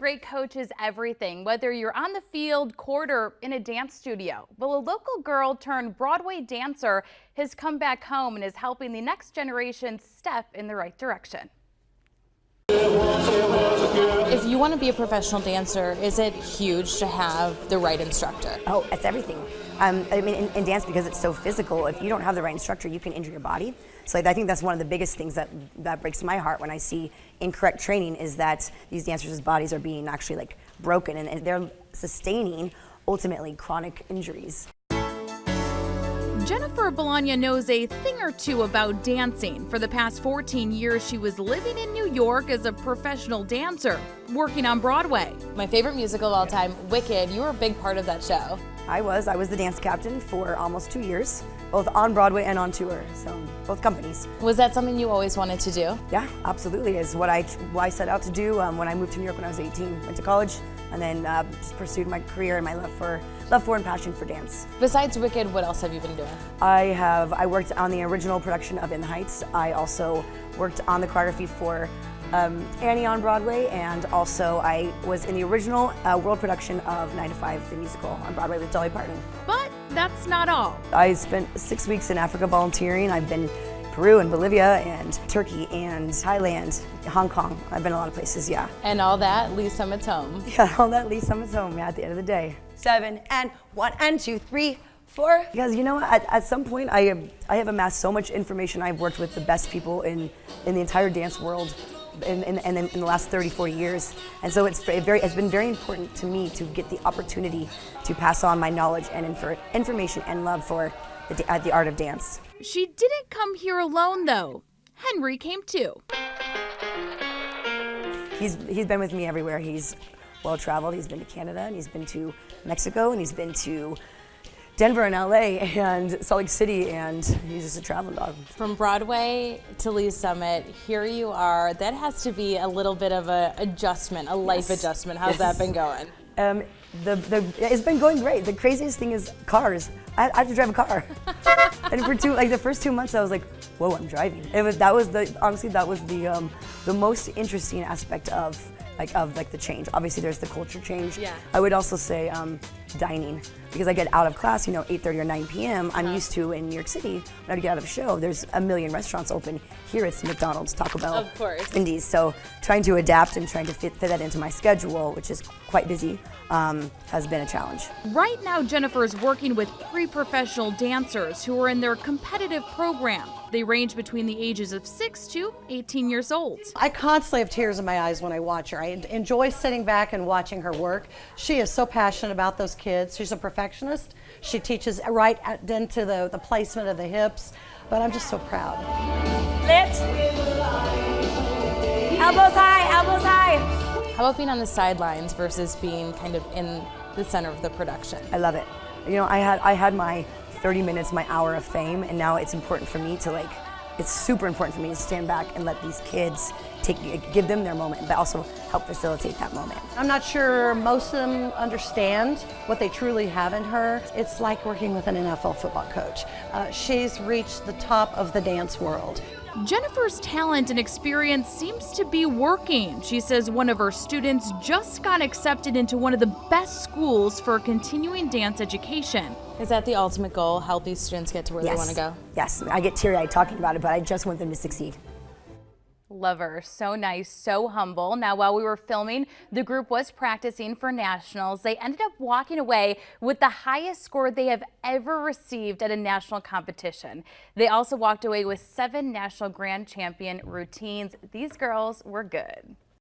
great coach is everything, whether you're on the field, court, or in a dance studio. Well, a local girl turned Broadway dancer has come back home and is helping the next generation step in the right direction. If you want to be a professional dancer, is it huge to have the right instructor? Oh, it's everything. I mean, in dance, because it's so physical, if you don't have the right instructor, you can injure your body. So I think that's one of the biggest things that breaks my heart when I see incorrect training, is that these dancers' bodies are being actually broken, and they're sustaining ultimately chronic injuries. Jennifer Bologna knows a thing or two about dancing. For the past 14 years, she was living in New York as a professional dancer, working on Broadway. My favorite musical of all time, Wicked. You were a big part of that show. I was the dance captain for almost 2 years, both on Broadway and on tour, so both companies. Was that something you always wanted to do? Yeah, absolutely. It's what I set out to do when I moved to New York when I was 18. Went to college and then just pursued my career and my love for and passion for dance. Besides Wicked, what else have you been doing? I worked on the original production of In the Heights. I also worked on the choreography for Annie on Broadway, and also I was in the original world production of 9 to 5, the musical on Broadway with Dolly Parton. But that's not all. I spent 6 weeks in Africa volunteering. I've been Peru and Bolivia and Turkey and Thailand, Hong Kong. I've been a lot of places, yeah. And all that leaves Summit's home. Yeah, all that leaves Summit's home, yeah, at the end of the day. 7 and 1 and 2, 3, 4. Because you know, at some point I have amassed so much information. I've worked with the best people in the entire dance world in the last 30, 40 years. And so it's been very important to me to get the opportunity to pass on my knowledge and information and love for the art of dance. She didn't come here alone, though. Henry came too. He's been with me everywhere. He's well traveled. He's been to Canada, and he's been to Mexico, and he's been to Denver and LA and Salt Lake City, and he's just a traveling dog. From Broadway to Lee Summit, here you are. That has to be a little bit of a adjustment, a life adjustment. How's that been going? It's been going great. The craziest thing is cars. I have to drive a car. And for the first 2 months, I was like, whoa, I'm driving. Honestly, that was the most interesting aspect of the change. Obviously, there's the culture change. Yeah. I would also say dining, because I get out of class, 8:30 or 9 p.m. I'm used to in New York City, when I get out of a show, there's a million restaurants open. Here it's McDonald's, Taco Bell, of course, Wendy's. So trying to adapt and trying to fit that into my schedule, which is quite busy, has been a challenge. Right now, Jennifer is working with pre-professional dancers who are in their competitive program. They range between the ages of 6 to 18 years old. I constantly have tears in my eyes when I watch her. I enjoy sitting back and watching her work. She is so passionate about those kids. She's a perfectionist. She teaches right into the placement of the hips, but I'm just so proud. Lift. Elbows high, elbows high. How about being on the sidelines versus being kind of in the center of the production? I love it. I had my 30 minutes, my hour of fame, and now it's important for me to it's super important for me to stand back and let these kids give them their moment, but also help facilitate that moment. I'm not sure most of them understand what they truly have in her. It's like working with an NFL football coach. She's reached the top of the dance world. Jennifer's talent and experience seems to be working. She says one of her students just got accepted into one of the best schools for continuing dance education. Is that the ultimate goal, help these students get to where they want to go? Yes, I get teary-eyed talking about it, but I just want them to succeed. Love her. So nice, so humble. Now, while we were filming, the group was practicing for nationals. They ended up walking away with the highest score they have ever received at a national competition. They also walked away with 7 national grand champion routines. These girls were good.